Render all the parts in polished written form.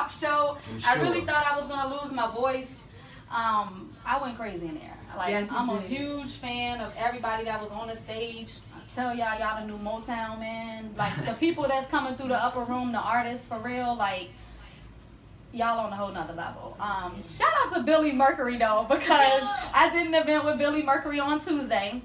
pop show. Sure. I really thought I was gonna lose my voice. I went crazy in there. Like, yes, I'm a huge fan of everybody that was on the stage. I tell y'all the new Motown, man. Like, the people that's coming through the upper room, the artists, for real, like, y'all on a whole nother level. Shout out to Billy Mercury, though, because I did an event with Billy Mercury on Tuesday.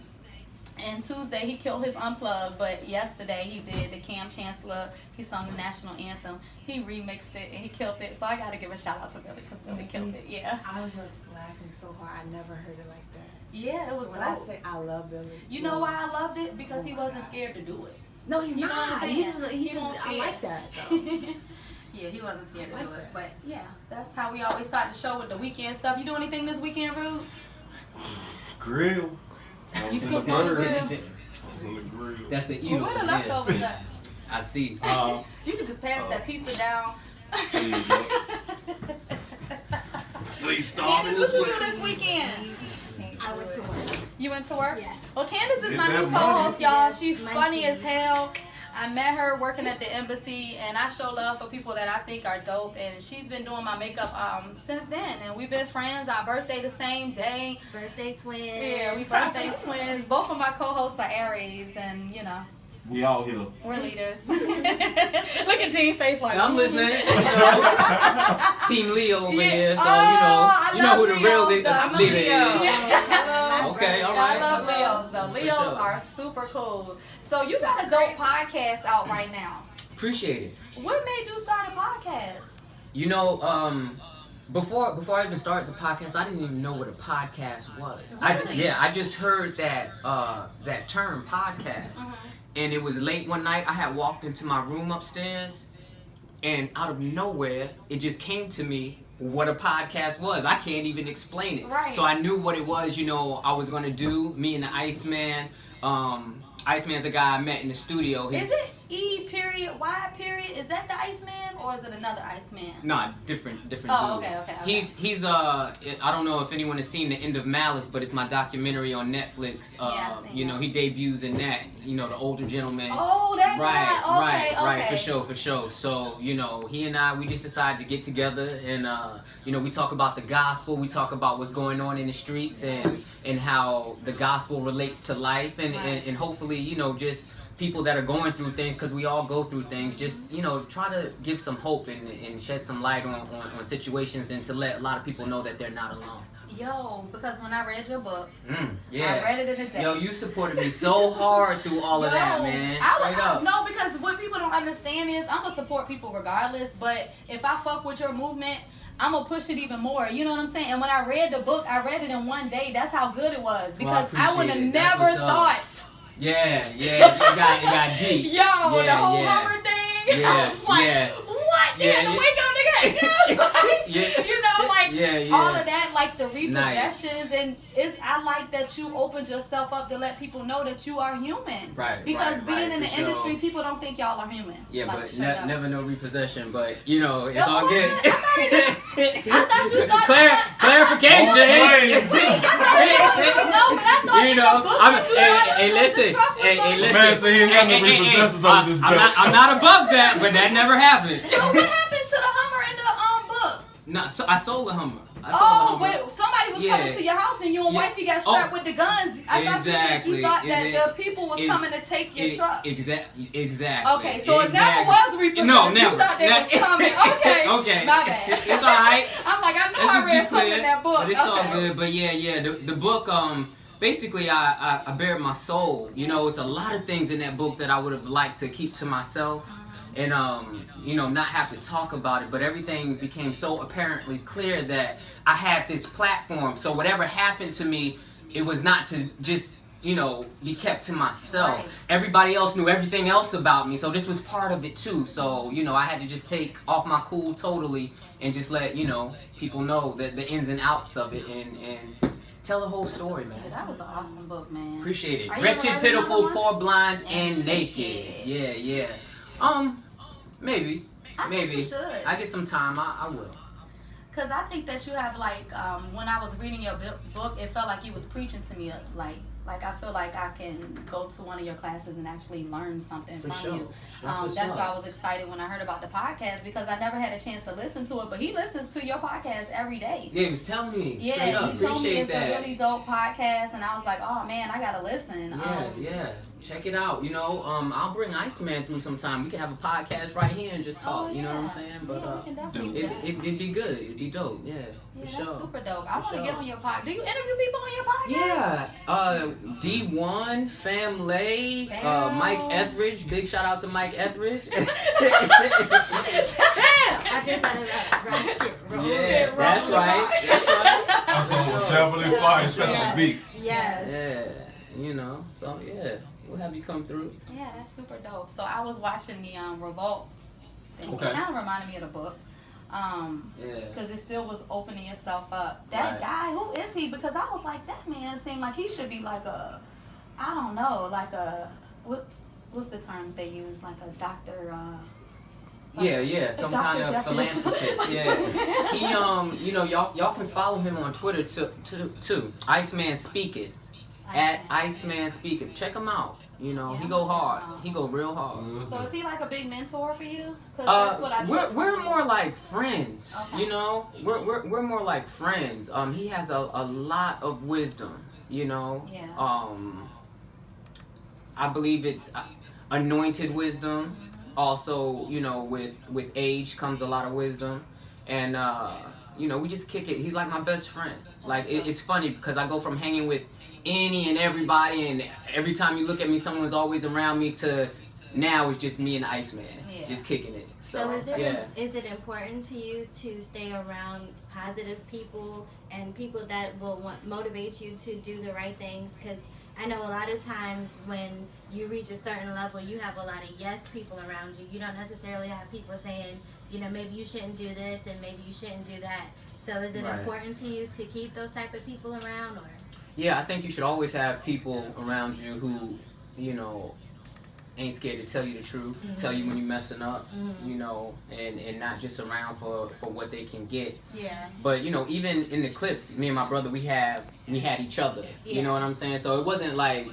And Tuesday he killed his Unplugged, but yesterday he did the Cam Chancellor. He sung the national anthem. He remixed it and he killed it. So I gotta give a shout out to Billy because Billy killed it. Yeah. I was laughing so hard. I never heard it like that. Yeah, it was. When I say I love Billy, you know why I loved it? Because he wasn't scared to do it. No, he's You know not. what I'm saying? He's just I like that though. Yeah, he wasn't scared to I like do it. that. But yeah, that's how we always start the show with the weekend stuff. You do anything this weekend, Rude? Grill. You cooked on the grill? I was on the grill. That's the Well, eat where the leftovers at? I see. You can just pass that pizza down. There you go. Please stop Candace, what you do this weekend? I went to work. You went to work? Yes. Well, Candace is Get my that new money. co-host, y'all. Yes, She's 19. funny as hell. I met her working at the embassy, and I show love for people that I think are dope. And she's been doing my makeup since then, and we've been friends. Our birthday the same day. Birthday twins. Yeah, we birthday twins. Both of my co-hosts are Aries, and you know, We all here. we're leaders. Look at Jean's face like I'm listening. You know, Team Leo over here, so I you know love who the real Leos, though. I'm a leader Leo. is. Okay, all right. I love Leos though. For Leos sure. are super cool. So you got a dope podcast out right now. Appreciate it. What made you start a podcast? You know, before I even started the podcast, I didn't even know what a podcast was. Really? I just heard that that term podcast, and it was late one night. I had walked into my room upstairs, and out of nowhere, it just came to me what a podcast was. I can't even explain it. Right. So I knew what it was. You know, I was gonna do. Me and the Iceman. Iceman's a guy I met in the studio. Is it E.Y. Is that the Iceman or is it another Iceman? No, different. Oh, dude. okay. He's I don't know if anyone has seen The End of Malice, but it's my documentary on Netflix. Yeah, I've seen you know, he debuts in that. You know, the older gentleman. Oh, that guy. Okay. Right, for sure. So, you know, he and I, we just decided to get together and, you know, we talk about the gospel, we talk about what's going on in the streets and how the gospel relates to life and hopefully, you know, just people that are going through things, because we all go through things, just, you know, try to give some hope and shed some light on situations and to let a lot of people know that they're not alone. Yo, because when I read your book, Yeah. I read it in a day. Yo, you supported me so hard through all of that, man. Straight up. No, because what people don't understand is I'm gonna support people regardless. But if I fuck with your movement, I'm gonna push it even more. You know what I'm saying? And when I read the book, I read it in one day. That's how good it was. Because I would have appreciate it. That's never what's up. thought. Yeah, it got deep. Yo, the whole yeah. Hummer thing. Yeah, I was like, yeah. what? They Yeah, had to yeah. wake up, nigga. Like, Yeah. you know, like Yeah. all of that, like the repossessions, Nice. and I like that you opened yourself up to let people know that you are human. Right. Because right, being in for the sure. industry, people don't think y'all are human. Yeah, like, but straight up. never no repossession. But you know, it's No, all what? good. I thought you thought Clarification. No, but I thought You in know, the book I'm, that you had hey, a listen, truck was hey, on- listen. Man said he ain't got no repossessions under this belt. I'm not above that, but that never happened. So what happened to the Hummer in the book? No, so I sold the Hummer. Oh, wait, somebody was coming Yeah. to your house and you and Yeah. wifey got strapped Oh. with the guns. I thought you said Exactly. you thought that It- the people was it- coming to take your truck. Exactly. Okay, so it never was repossessed. No, never. You thought they was coming. Okay. Okay. My bad. It's all right. I'm like, I know Let's I just be read something clear, in that book. But it's all Okay. good. But yeah. The book, basically, I bared my soul. You know, it's a lot of things in that book that I would have liked to keep to myself. And you know, not have to talk about it, but everything became so apparently clear that I had this platform. So whatever happened to me, it was not to just, you know, be kept to myself. Right. Everybody else knew everything else about me, so this was part of it too. So, you know, I had to just take off my cool totally and just let, you know, people know that the ins and outs of it and tell the whole story, man. Yeah, that was an awesome book, man. Appreciate it. Are you Wretched, gonna write another pitiful, one? poor, blind, and And naked. naked. Yeah. Maybe. I think you should. I get some time. I will. Because I think that you have, like, when I was reading your book, it felt like you was preaching to me, like, Like, I feel like I can go to one of your classes and actually learn something For from sure. you. That's That's why I was excited when I heard about the podcast, because I never had a chance to listen to it, but he listens to your podcast every day. Yeah, he was telling me. Straight Yeah, up. he told me Appreciate it's that. a really dope podcast, and I was like, oh man, I gotta listen. Yeah. Check it out. You know, I'll bring Iceman through sometime. We can have a podcast right here and just talk. Oh, You know what I'm yeah. saying? But Yeah, we can definitely do that. it'd be good. It'd be dope. Yeah, Yeah, for that's sure. super dope. I For want to sure. get on your podcast. Do you interview people on your podcast? Yeah, D1, Family, Fam. Mike Etheridge. Big shout out to Mike Etheridge. I just thought about right. Yeah, that's right. That's right. That song was definitely fire, especially the beat. Yes. Yeah, you know. So yeah, we'll have you come through. Yeah, that's super dope. So I was watching the Revolt thing. Okay. It kind of reminded me of the book. Yeah. Because it still was opening itself up. That Right. guy, who is he? Because I was like, that man seemed like he should be like a, I don't know, like a, what's the terms they use? Like a doctor, Yeah, some Dr. kind of Jeffrey. philanthropist. Yeah, he, you know, y'all can follow him on Twitter too. Iceman Speaketh at Iceman Speaketh. Check him out. You know, Yeah, he I'm go gonna check him hard. out. He go real hard. So is he like a big mentor for you? Because that's what I took We're from him. more like friends. Okay. You know, we're more like friends. He has a lot of wisdom. You know. Yeah. I believe it's anointed wisdom. Also, you know, with age comes a lot of wisdom, and you know, we just kick it. He's like my best friend. Like it's funny because I go from hanging with any and everybody, and every time you look at me, someone's always around me. To now, it's just me and Iceman, Yeah. just kicking it. So is it yeah. is it important to you to stay around positive people and people that will motivate you to do the right things? Because I know a lot of times when you reach a certain level, you have a lot of yes people around you. You don't necessarily have people saying, you know, maybe you shouldn't do this and maybe you shouldn't do that. So is it Right. important to you to keep those type of people around, or? Yeah, I think you should always have people around you who, you know, ain't scared to tell you the truth, tell you when you're messing up, you know, and not just around for what they can get. Yeah. But, you know, even in the clips, me and my brother, we had each other. Yeah. You know what I'm saying? So it wasn't like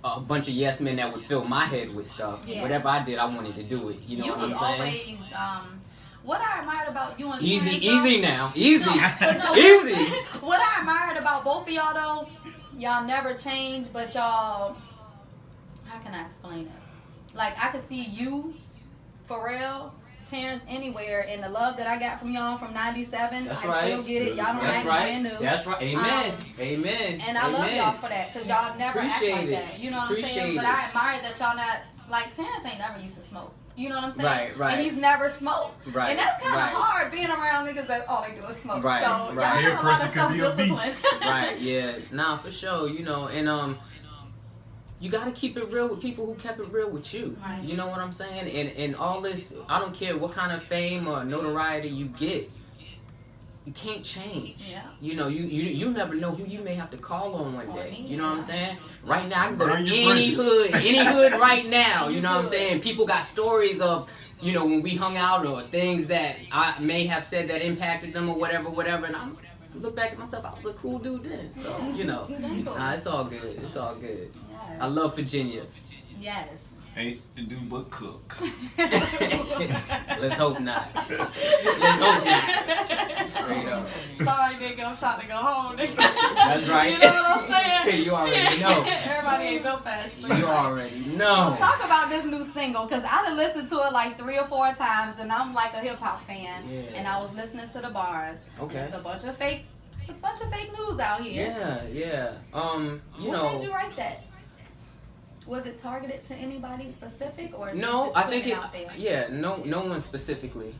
a bunch of yes men that would fill my head with stuff. Yeah. Whatever I did, I wanted to do it. You know what was I'm saying? always, what I admired about you and Easy Terrence, though- now. Easy. No, Easy. What I admired about both of y'all though, y'all never changed, but y'all, how can I explain it? Like I could see you, Pharrell, Terrence, anywhere, and the love that I got from y'all from '97, That's I right. still get it. Y'all don't That's act right. brand new. That's right. Amen. Amen. And I love Amen. y'all for that, because y'all never Appreciate act like it. that. You know what I'm Appreciate saying? But it. I admire that y'all not, like Terrence ain't never used to smoke. You know what I'm saying? Right, right. And he's never smoked. Right, And that's kind of right. hard being around niggas that all they do is smoke. Right, So right. y'all Peer have a lot pressure of can be a self-discipline. Right, yeah. Nah, for sure, you know, and you gotta keep it real with people who kept it real with you. Right. You know what I'm saying? And all this, I don't care what kind of fame or notoriety you get, you can't change. Yeah. You know, you never know who you may have to call on one Or day. me, You know what I'm yeah. saying? Right now, I can go to Burn your any bridges. hood right now. You You know what I'm could. saying? People got stories of, you know, when we hung out or things that I may have said that impacted them or whatever, and I look back at myself, I was a cool dude then. So, you know, Cool. nah, it's all good. It's all good. Yes. I love Virginia. Yes. Ain't to do but cook. Let's hope not. Let's hope not. Straight up. Sorry, nigga, I'm trying to go home. Nigga. That's right. You know what I'm saying? You already know. Everybody ain't go fast street. You already know. So talk about this new single, because I done listened to it like 3 or 4 times, and I'm like a hip hop fan. Yeah. And I was listening to the bars. Okay. It's a bunch of fake news out here. Yeah. You What know. made you write that? Was it targeted to anybody specific, or No, just I putting think it out there? Yeah, no one specifically.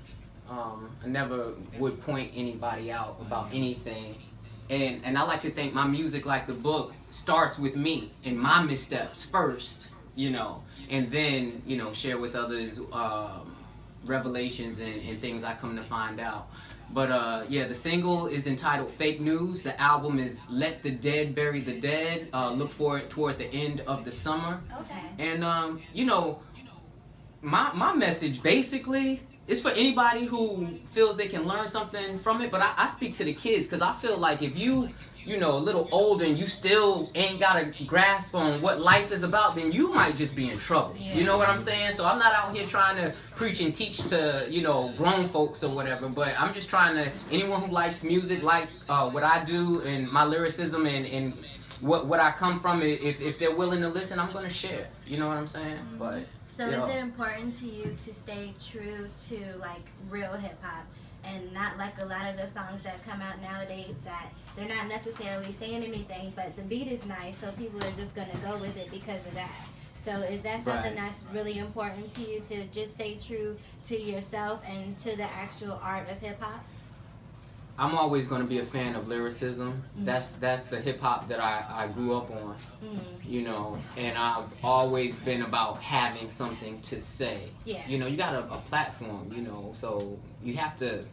I never would point anybody out about anything, and I like to think my music, like the book, starts with me and my missteps first, you know, and then share with others revelations and things I come to find out. But yeah, the single is entitled Fake News. The album is Let the Dead Bury the Dead. Look for it toward the end of the summer. Okay. And my message basically is for anybody who feels they can learn something from it. But I speak to the kids, because I feel like if you you know, a little older and you still ain't got a grasp on what life is about, then you might just be in trouble. Yeah. You know what I'm saying? So I'm not out here trying to preach and teach to, you know, grown folks or whatever, but I'm just trying to, anyone who likes music, like what I do and my lyricism and what I come from, if they're willing to listen, I'm going to share. You know what I'm saying? But So is it important to you to stay true to like real hip hop and not like a lot of the songs that come out nowadays that they're not necessarily saying anything, but the beat is nice, so people are just gonna go with it because of that. So is that something that's really important to you, to just stay true to yourself and to the actual art of hip hop? I'm always going to be a fan of lyricism. That's the hip hop that I grew up on, you know, and I've always been about having something to say. Yeah. You know, you got a platform, you know, so you have to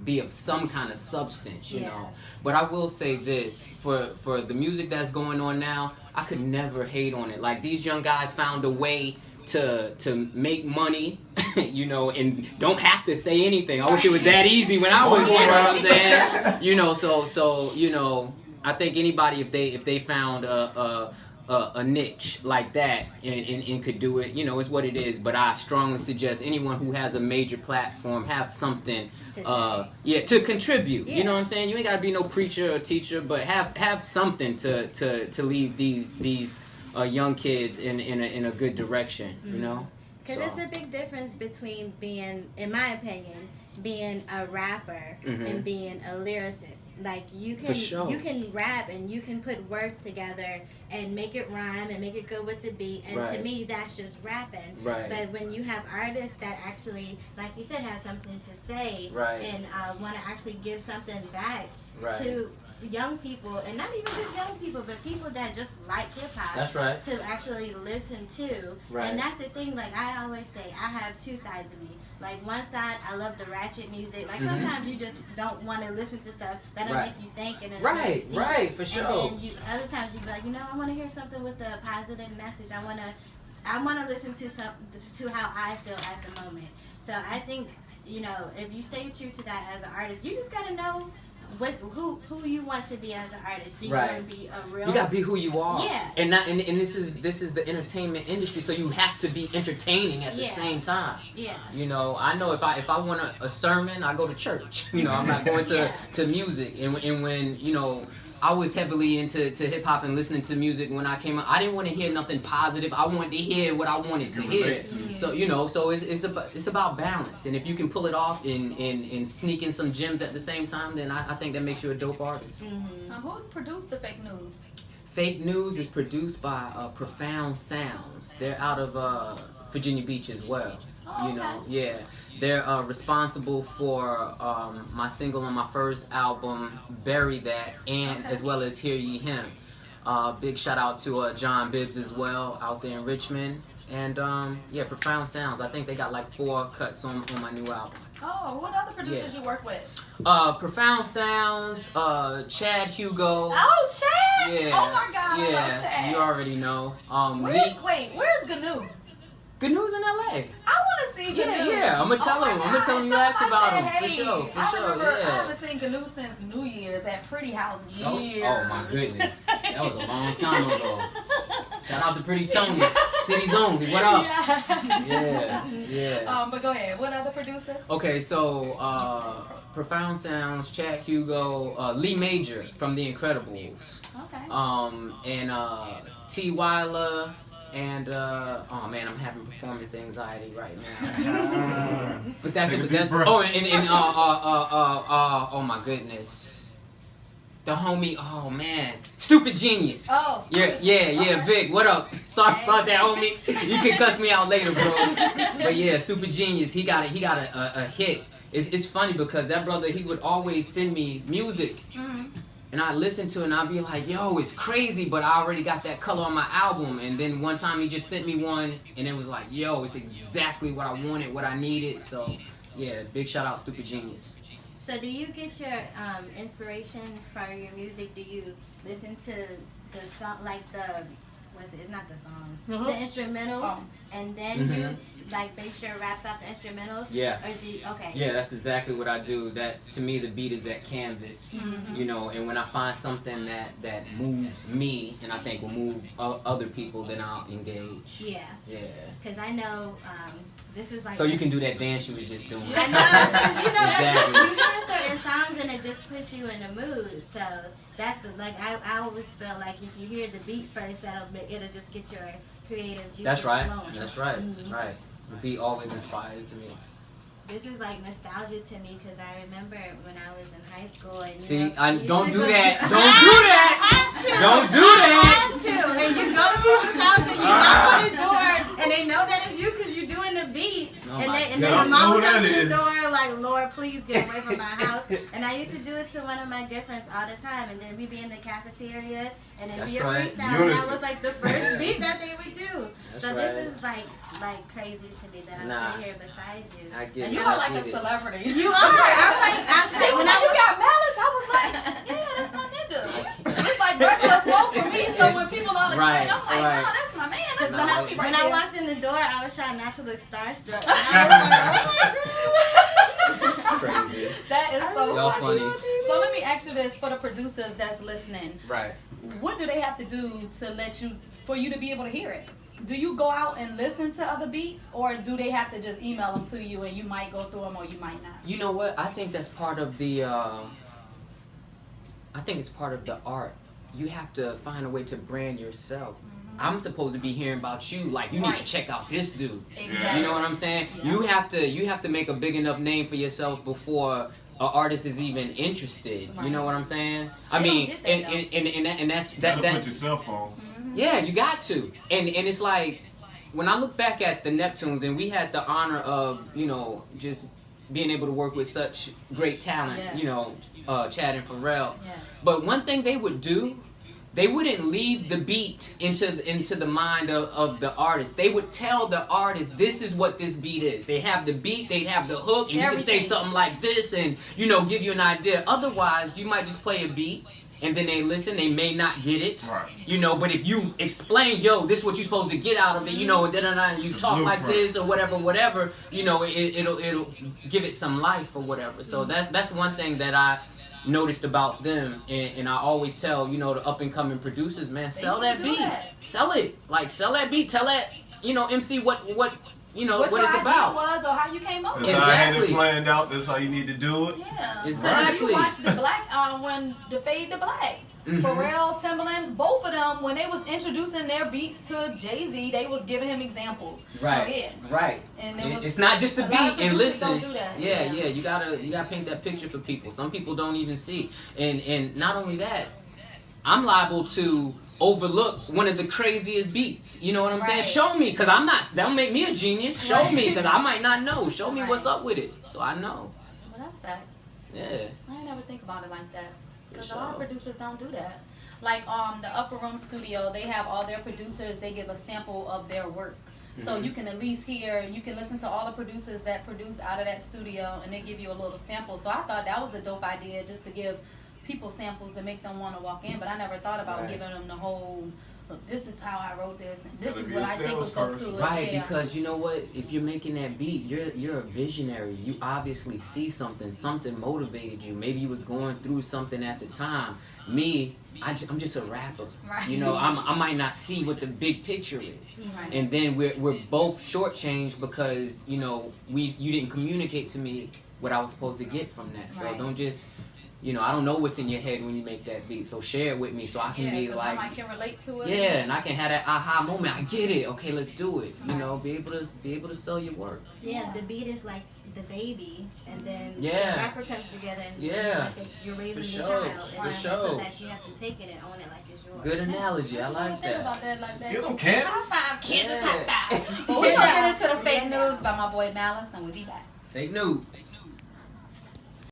be of some kind of substance, you know. But I will say this, for the music that's going on now, I could never hate on it. Like, these young guys found a way to make money, you know, and don't have to say anything. I wish it was that easy when I was, you know what I'm saying? You know, so you know, I think anybody, if they found a niche like that and could do it, you know, it's what it is. But I strongly suggest anyone who has a major platform have something to contribute. You know what I'm saying? You ain't gotta be no preacher or teacher, but have something to leave these young kids in a good direction, you know? Because it's a big difference between being, in my opinion, being a rapper and being a lyricist. Like, you can rap and you can put words together and make it rhyme and make it go with the beat, and to me that's just rapping. But when you have artists that actually, like you said, have something to say and want to actually give something back to young people, and not even just young people, but people that just like hip-hop, that's right, to actually listen to. And that's the thing, like I always say, I have two sides of me. Like, one side, I love the ratchet music. Like, sometimes you just don't want to listen to stuff that'll make you think. And for sure. And then other times you be like, you know, I want to hear something with a positive message. I want to listen to how I feel at the moment. So I think, you know, if you stay true to that as an artist, you just got to know who you want to be as an artist. Do you want to be a real? You gotta be who you are. Yeah. And this is the entertainment industry, so you have to be entertaining at the same time. Yeah. You know, I know if I want a sermon, I go to church. You know, I'm not going to music. And when, you know, I was heavily into hip hop and listening to music when I came out, I didn't want to hear nothing positive. I wanted to hear what I wanted to hear. So, you know, so it's about balance. And if you can pull it off and sneak in some gems at the same time, then I think that makes you a dope artist. Who produced the Fake News? Fake News is produced by Profound Sounds. They're out of Virginia Beach as well. Oh, you know, yeah. They're responsible for my single on my first album, Bury That, and as well as Hear Ye Him. Big shout out to John Bibbs as well out there in Richmond. And Profound Sounds. I think they got like 4 cuts on my new album. Oh, what other producers you work with? Profound Sounds, Chad Hugo. Oh, Chad! Yeah. Oh my God, I love Chad. You already know. Where's Gnu? Gnu's in LA. I want to see Gnu. Yeah, I'm gonna tell him. I'm gonna tell him you asked about him. Hey, for sure. I haven't seen Gnu since New Year's at Pretty House years. Oh my goodness. That was a long time ago. Shout out to Pretty Tony. Cities Only. What up? Yeah. But go ahead. What other producers? Okay, so Profound Sounds, Chad Hugo, Lee Major from The Incredibles. Okay. And T. Wyler. And oh man, I'm having performance anxiety right now. But that's it. Oh my goodness, the homie. Oh man, Stupid Genius. Oh, yeah. Okay. Vic, what up? Sorry about that, homie. You can cuss me out later, bro. But yeah, Stupid Genius. He got a hit. It's funny because that brother, he would always send me music. And I listen to it and I'll be like, yo, it's crazy, but I already got that color on my album. And then one time he just sent me one and it was like, yo, it's exactly what I wanted, what I needed. So yeah, big shout out Stupid Genius. So do you get your inspiration for your music? Do you listen to the song, like the what's it? It's not the songs, Mhm. the instrumentals, Oh. and then you like make sure it raps off the instrumentals. Yeah. Or do you, okay. Yeah, that's exactly what I do. That to me, the beat is that canvas, you know. And when I find something that moves me, and I think will move other people, then I'll engage. Yeah. Yeah. Because I know this is like. So you can do that dance you were just doing. I know, 'cause you know, Exactly. you hear certain songs and it just puts you in the mood. So that's like I always feel like if you hear the beat first, it'll just get your creative juices That's right. flowing. That's right. Mhm. Right. The beat always inspires me. This is like nostalgia to me because I remember when I was in high school and See, you know, I you don't used do to go- that. Don't do that. Don't do I that. have to. And you go to people's house and you knock on the door and they know that it's you because you're doing the beat. Oh and my then God. the Know mom what that comes to the is. door like, Lord, please get away from my house. And I used to do it to one of my good friends all the time. And then we'd be in the cafeteria and it'd be a That's right. freestyle. And that Unison. was like the first beat that they would do. That's So right. this is like crazy to me that I'm Nah. sitting here beside you. I get And it. You you're are I like get a it. celebrity. You are. I'm like, They was when like, I you was got Malice? I was like, yeah, that's my nigga. It's like regular flow for me. So when people all Right, excited, I'm like, right. no, that's my man. That's Because my homie right when I there. walked in the door, I was trying not to look starstruck. And I was like, oh my God. Crazy. That is so Y'all funny. funny. So let me ask you this for the producers that's listening. Right. What do they have to do for you to be able to hear it? Do you go out and listen to other beats, or do they have to just email them to you and you might go through them or you might not? You know what? I think that's part of the. I think it's part of the art. You have to find a way to brand yourself. I'm supposed to be hearing about you. Like you need Right. to check out this dude. Exactly. You know what I'm saying? Yeah. You have to make a big enough name for yourself before an artist is even interested. You know what I'm saying? I They don't mean, get that, and that's You gotta that. put yourself on. Yeah, you got to. And it's like when I look back at the Neptunes, and we had the honor of, you know, just being able to work with such great talent, Yes. you know, Chad and Pharrell. Yes. But one thing they would do, they wouldn't leave the beat into the mind of the artist. They would tell the artist, this is what this beat is. They have the beat, they'd have the hook, and you can say Everything. something like this and, you know, give you an idea. Otherwise, you might just play a beat, and then they listen, they may not get it. Right. You know, but if you explain, yo, this is what you're supposed to get out of it, you know, and then you The talk like blueprint. this or whatever, you know, it'll give it some life or whatever. So that's one thing that I noticed about them, and I always tell, you know, the up and coming producers, man, sell need to that do beat, that. sell it, like sell that beat, tell that, you know, MC what you know What what your it's idea about. was or how you came up That's with how I had it Exactly. planned out. That's how you need to do it. Yeah. Exactly. So if you watch the Black, when the Fade to Black, Mhm. Pharrell, Timbaland, both of them, when they was introducing their beats to Jay-Z, they was giving him examples. Right. Oh, yeah. Right. And it was, It's not just the a beat lot of and producers listen. don't do that. Yeah, you gotta paint that picture for people. Some people don't even see. And not only that, I'm liable to overlook one of the craziest beats. You know what I'm saying? Right. Show me, cause I'm not. Don't make me a genius. Show Right. me, cause I might not know. Show me Right. what's up with it, so I know. Well, that's facts. Yeah. I ain't never think about it like that. Because For a lot of sure. producers don't do that. Like the Upper Room Studio, they have all their producers, they give a sample of their work. So Mhm. you can at least hear, you can listen to all the producers that produce out of that studio and they give you a little sample. So I thought that was a dope idea just to give people samples and make them want to walk in. But I never thought about Right. giving them the whole, look, this is how I wrote this and this Gotta is be what a I think would go to salesperson. it. Right, Yeah. because you know what? If you're making that beat, you're a visionary. You obviously see something motivated you. Maybe you was going through something at the time. Me, I'm just a rapper. Right. You know, I might not see what the big picture is. Right. And then we're both shortchanged because, you know, you didn't communicate to me what I was supposed to get from that. So Right. don't just, you know, I don't know what's in your head when you make that beat. So share it with me so I can Yeah, be 'cause like, I can relate to it. yeah, and I can have that aha moment. I get it. Okay, let's do it. You know, be able to sell your work. Yeah, the beat is like the baby, and then Yeah. the rapper comes together, and Yeah. you're raising For the sure. child, For and sure. so that you have to take it and own it like it's yours. Good analogy. I never like think that. about that like that. Get them, Candace. High five, Candace, Yeah. high five. Well, we're going to get into the fake Yeah. news by my boy Malice, and we'll be back. Fake news.